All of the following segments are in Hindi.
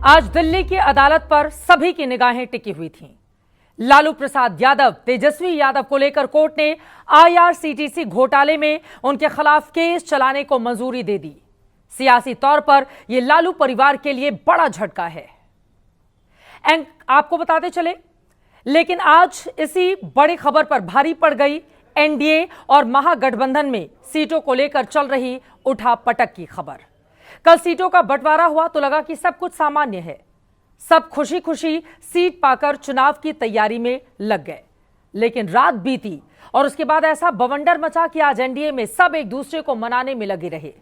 आज दिल्ली की अदालत पर सभी की निगाहें टिकी हुई थीं। लालू प्रसाद यादव, तेजस्वी यादव को लेकर कोर्ट ने आईआरसीटीसी घोटाले में उनके खिलाफ केस चलाने को मंजूरी दे दी। सियासी तौर पर यह लालू परिवार के लिए बड़ा झटका है। आपको बताते चले, लेकिन आज इसी बड़ी खबर पर भारी पड़ गई एनडीए और महागठबंधन में सीटों को लेकर चल रही उठापटक की खबर। कल सीटों का बंटवारा हुआ तो लगा कि सब कुछ सामान्य है, सब खुशी खुशी सीट पाकर चुनाव की तैयारी में लग गए। लेकिन रात बीती और उसके बाद ऐसा बवंडर मचा कि आज एनडीए में सब एक दूसरे को मनाने में लगे रहे।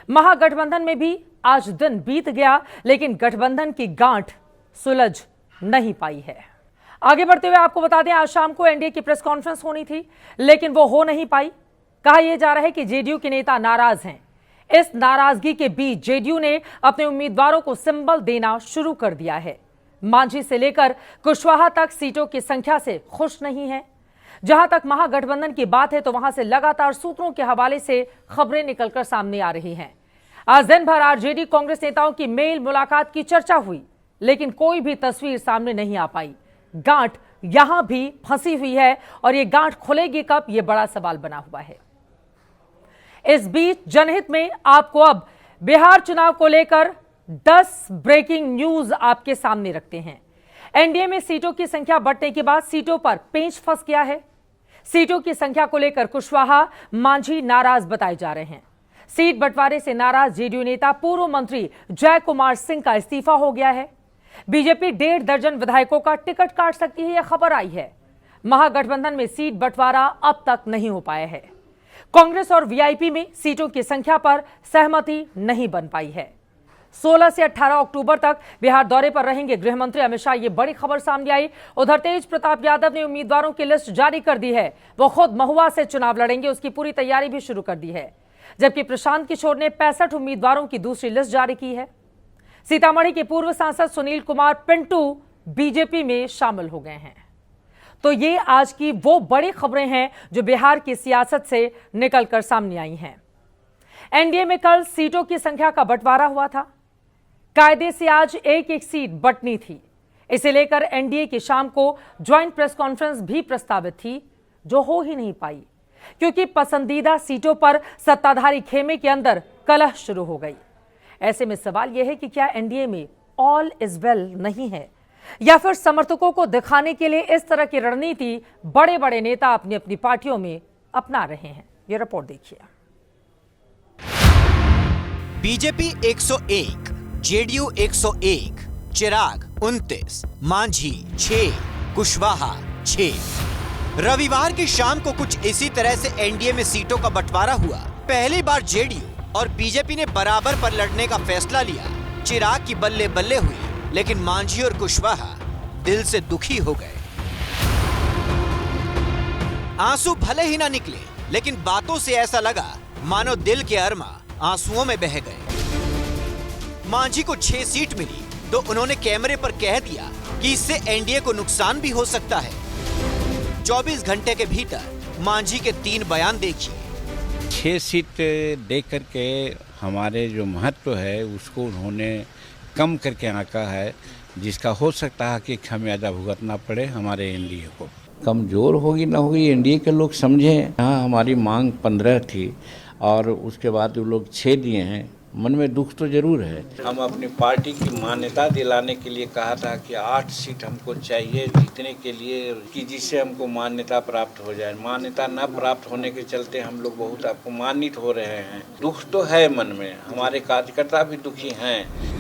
महागठबंधन में भी आज दिन बीत गया, लेकिन गठबंधन की गांठ सुलझ नहीं पाई है। आगे बढ़ते हुए आपको बता दें, आज शाम को एनडीए की प्रेस कॉन्फ्रेंस होनी थी, लेकिन वो हो नहीं पाई। कहा यह जा रहा है कि जेडीयू के नेता नाराज हैं। इस नाराजगी के बीच जेडीयू ने अपने उम्मीदवारों को सिंबल देना शुरू कर दिया है। मांझी से लेकर कुशवाहा तक सीटों की संख्या से खुश नहीं है। जहां तक महागठबंधन की बात है तो वहां से लगातार सूत्रों के हवाले से खबरें निकलकर सामने आ रही हैं। आज दिन भर आरजेडी कांग्रेस नेताओं की मेल मुलाकात की चर्चा हुई, लेकिन कोई भी तस्वीर सामने नहीं आ पाई। गांठ यहां भी फंसी हुई है और ये गांठ खुलेगी कब, ये बड़ा सवाल बना हुआ है। इस बीच जनहित में आपको अब बिहार चुनाव को लेकर 10 ब्रेकिंग न्यूज आपके सामने रखते हैं। एनडीए में सीटों की संख्या बढ़ने के बाद सीटों पर पेंच फंस गया है। सीटों की संख्या को लेकर कुशवाहा, मांझी नाराज बताए जा रहे हैं। सीट बंटवारे से नाराज जेडीयू नेता पूर्व मंत्री जय कुमार सिंह का इस्तीफा हो गया है। बीजेपी 1.5 दर्जन विधायकों का टिकट काट सकती है, यह खबर आई है। महागठबंधन में सीट बंटवारा अब तक नहीं हो पाया है। कांग्रेस और वीआईपी में सीटों की संख्या पर सहमति नहीं बन पाई है। 16 से 18 अक्टूबर तक बिहार दौरे पर रहेंगे गृह मंत्री अमित शाह, ये बड़ी खबर सामने आई। उधर तेज प्रताप यादव ने उम्मीदवारों की लिस्ट जारी कर दी है। वो खुद महुआ से चुनाव लड़ेंगे, उसकी पूरी तैयारी भी शुरू कर दी है। जबकि प्रशांत किशोर ने 65 उम्मीदवारों की दूसरी लिस्ट जारी की है। सीतामढ़ी के पूर्व सांसद सुनील कुमार पिंटू बीजेपी में शामिल हो गए हैं। तो ये आज की वो बड़ी खबरें हैं जो बिहार की सियासत से निकलकर सामने आई हैं। एनडीए में कल सीटों की संख्या का बंटवारा हुआ था। कायदे से आज एक एक सीट बंटनी थी। इसे लेकर एनडीए की शाम को ज्वाइंट प्रेस कॉन्फ्रेंस भी प्रस्तावित थी, जो हो ही नहीं पाई, क्योंकि पसंदीदा सीटों पर सत्ताधारी खेमे के अंदर कलह शुरू हो गई। ऐसे में सवाल यह है कि क्या एनडीए में ऑल इज वेल नहीं है, या फिर समर्थकों को दिखाने के लिए इस तरह की रणनीति बड़े बड़े नेता अपनी अपनी पार्टियों में अपना रहे हैं। ये रिपोर्ट देखिए। बीजेपी 101, जेडीयू 101, चिराग 29, मांझी 6, कुशवाहा 6। रविवार की शाम को कुछ इसी तरह से एनडीए में सीटों का बंटवारा हुआ। पहली बार जेडीयू और बीजेपी ने बराबर पर लड़ने का फैसला लिया। चिराग की बल्ले बल्ले हुई, लेकिन मांझी और कुशवाहा दिल से दुखी हो गए। आंसू भले ही ना निकले, लेकिन बातों से ऐसा लगा मानो दिल के अरमा आंसुओं में बह गए। मांझी को 6 सीट मिली तो उन्होंने कैमरे पर कह दिया कि इससे एनडीए को नुकसान भी हो सकता है। 24 घंटे के भीतर मांझी के 3 बयान देखिए। 6 सीट दे करके हमारे जो महत्व है उसको उन्होंने कम करके आंका है, जिसका हो सकता है कि खामियाजा भुगतना पड़े हमारे एनडीए को। कमज़ोर होगी ना होगी एनडीए के लोग समझें। हाँ, हमारी मांग 15 थी और उसके बाद वो लोग 6 दिए हैं। मन में दुख तो जरूर है। हम अपनी पार्टी की मान्यता दिलाने के लिए कहा था कि 8 सीट हमको चाहिए जीतने के लिए, कि जिससे हमको मान्यता प्राप्त हो जाए। मान्यता न प्राप्त होने के चलते हम लोग बहुत अपमानित हो रहे हैं। दुख तो है मन में, हमारे कार्यकर्ता भी दुखी हैं।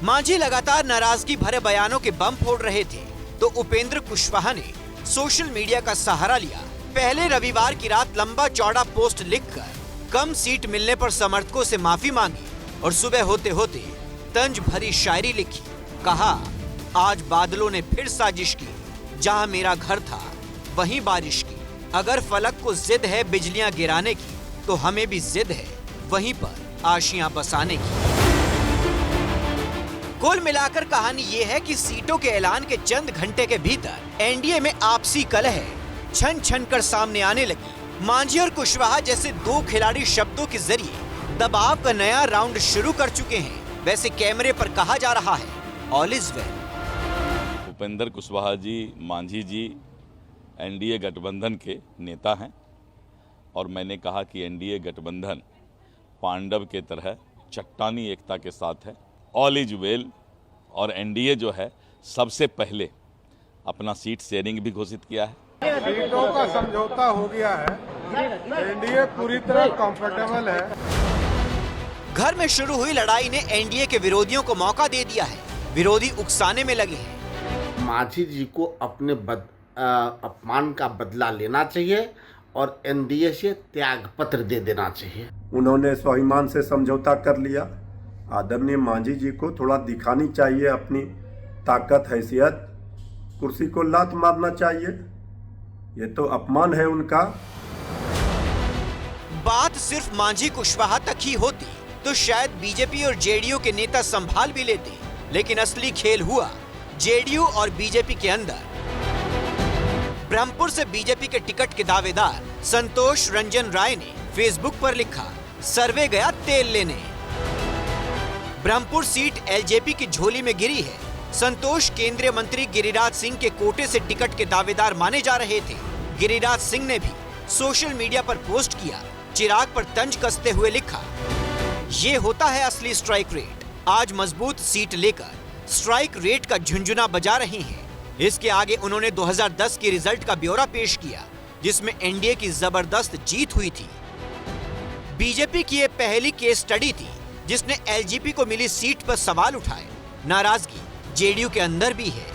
मांझी लगातार नाराजगी भरे बयानों के बम फोड़ रहे थे तो उपेंद्र कुशवाहा ने सोशल मीडिया का सहारा लिया। पहले रविवार की रात लंबा चौड़ा पोस्ट लिखकर कम सीट मिलने पर समर्थकों से माफी मांगी और सुबह होते होते तंज भरी शायरी लिखी। कहा, आज बादलों ने फिर साजिश की, जहां मेरा घर था वहीं बारिश की। अगर फलक को जिद है बिजलियां गिराने की, तो हमें भी जिद है वहीं पर आशियां बसाने की। कुल मिलाकर कहानी ये है कि सीटों के ऐलान के चंद घंटे के भीतर एनडीए में आपसी कलह छन छन कर सामने आने लगी। मांझी और कुशवाहा जैसे 2 खिलाड़ी शब्दों के जरिए दबाव का नया राउंड शुरू कर चुके हैं। वैसे कैमरे पर कहा जा रहा है all is well. Upendra Kushwaha ji, Manjhi ji NDA गठबंधन के नेता हैं और मैंने कहा कि एनडीए गठबंधन पांडव के तरह चट्टानी एकता के साथ है। ऑल इज वेल और एनडीए जो है सबसे पहले अपना सीट शेयरिंग भी घोषित किया है। सीटों का समझौता हो गया है, एनडीए पूरी तरह कंफर्टेबल है। घर में शुरू हुई लड़ाई ने एनडीए के विरोधियों को मौका दे दिया है। विरोधी उकसाने में लगे हैं। मांझी जी को अपने अपमान का बदला लेना चाहिए और एनडीए से त्याग पत्र दे देना चाहिए। उन्होंने स्वाभिमान से समझौता कर लिया। आदरणीय मांझी जी को थोड़ा दिखानी चाहिए अपनी ताकत, हैसियत। कुर्सी को लात मारना चाहिए, ये तो अपमान है उनका। बात सिर्फ मांझी कुशवाहा तक ही होती तो शायद बीजेपी और जेडीयू के नेता संभाल भी लेते, लेकिन असली खेल हुआ जेडीयू और बीजेपी के अंदर। ब्रह्मपुर से बीजेपी के टिकट के दावेदार संतोष रंजन राय ने फेसबुक पर लिखा, सर्वे गया तेल लेने। ब्रह्मपुर सीट एलजेपी की झोली में गिरी है। संतोष केंद्रीय मंत्री गिरिराज सिंह के कोटे से टिकट के दावेदार माने जा रहे थे। गिरिराज सिंह ने भी सोशल मीडिया पर पोस्ट किया, चिराग पर तंज कसते हुए लिखा, ये होता है असली स्ट्राइक रेट। आज मजबूत सीट लेकर स्ट्राइक रेट का झुंझुना बजा रही हैं। इसके आगे उन्होंने 2010 के रिजल्ट का ब्यौरा पेश किया, जिसमें एनडीए की जबरदस्त जीत हुई थी। बीजेपी की ये पहली केस स्टडी थी जिसने एलजेपी को मिली सीट पर सवाल उठाए। नाराजगी जेडीयू के अंदर भी है।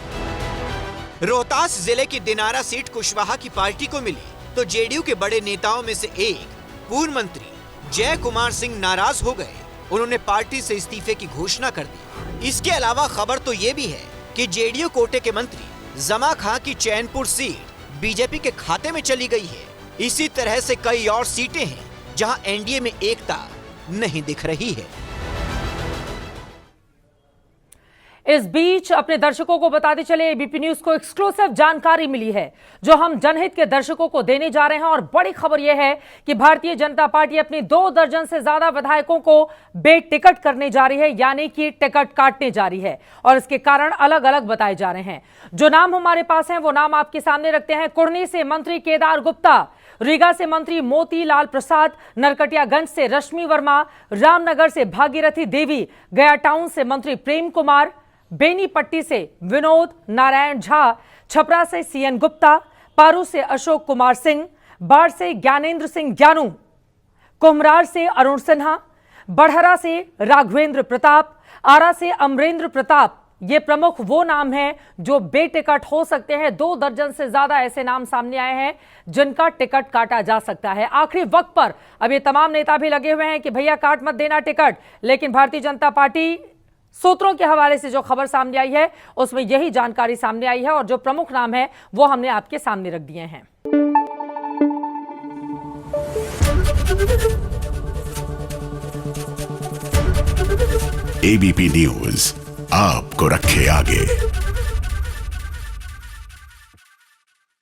रोहतास जिले की दिनारा सीट कुशवाहा की पार्टी को मिली तो जेडीयू के बड़े नेताओं में से एक पूर्व मंत्री जय कुमार सिंह नाराज हो गए। उन्होंने पार्टी से इस्तीफे की घोषणा कर दी। इसके अलावा खबर तो ये भी है कि जेडीयू कोटे के मंत्री जमा खां की चैनपुर सीट बीजेपी के खाते में चली गई है। इसी तरह से कई और सीटें हैं जहां एनडीए में एकता नहीं दिख रही है। इस बीच अपने दर्शकों को बताते चले, एबीपी न्यूज को एक्सक्लूसिव जानकारी मिली है जो हम जनहित के दर्शकों को देने जा रहे हैं। और बड़ी खबर यह है कि भारतीय जनता पार्टी अपनी 2 दर्जन से ज्यादा विधायकों को बेटिकट करने जा रही है, यानी कि टिकट काटने जा रही है। और इसके कारण अलग अलग बताए जा रहे हैं। जो नाम हमारे पास हैं वो नाम आपके सामने रखते हैं। कुढ़नी से मंत्री केदार गुप्ता, रीगा से मंत्री मोती लाल प्रसाद, नरकटियागंज से रश्मि वर्मा, रामनगर से भागीरथी देवी, गया टाउन से मंत्री प्रेम कुमार, बेनीपट्टी से विनोद नारायण झा, छपरा से सीएन गुप्ता, पारू से अशोक कुमार सिंह, बाढ़ से ज्ञानेंद्र सिंह ज्ञानू, कुम्हरार से अरुण सिन्हा, बढ़हरा से राघवेंद्र प्रताप, आरा से अमरेंद्र प्रताप। ये प्रमुख वो नाम हैं जो बेटिकट हो सकते हैं। 2 दर्जन से ज्यादा ऐसे नाम सामने आए हैं जिनका टिकट काटा जा सकता है। आखिरी वक्त पर अब ये तमाम नेता भी लगे हुए हैं कि भैया काट मत देना टिकट, लेकिन भारतीय जनता पार्टी सूत्रों के हवाले से जो खबर सामने आई है उसमें यही जानकारी सामने आई है और जो प्रमुख नाम है वो हमने आपके सामने रख दिए हैं। एबीपी न्यूज आपको रखे आगे।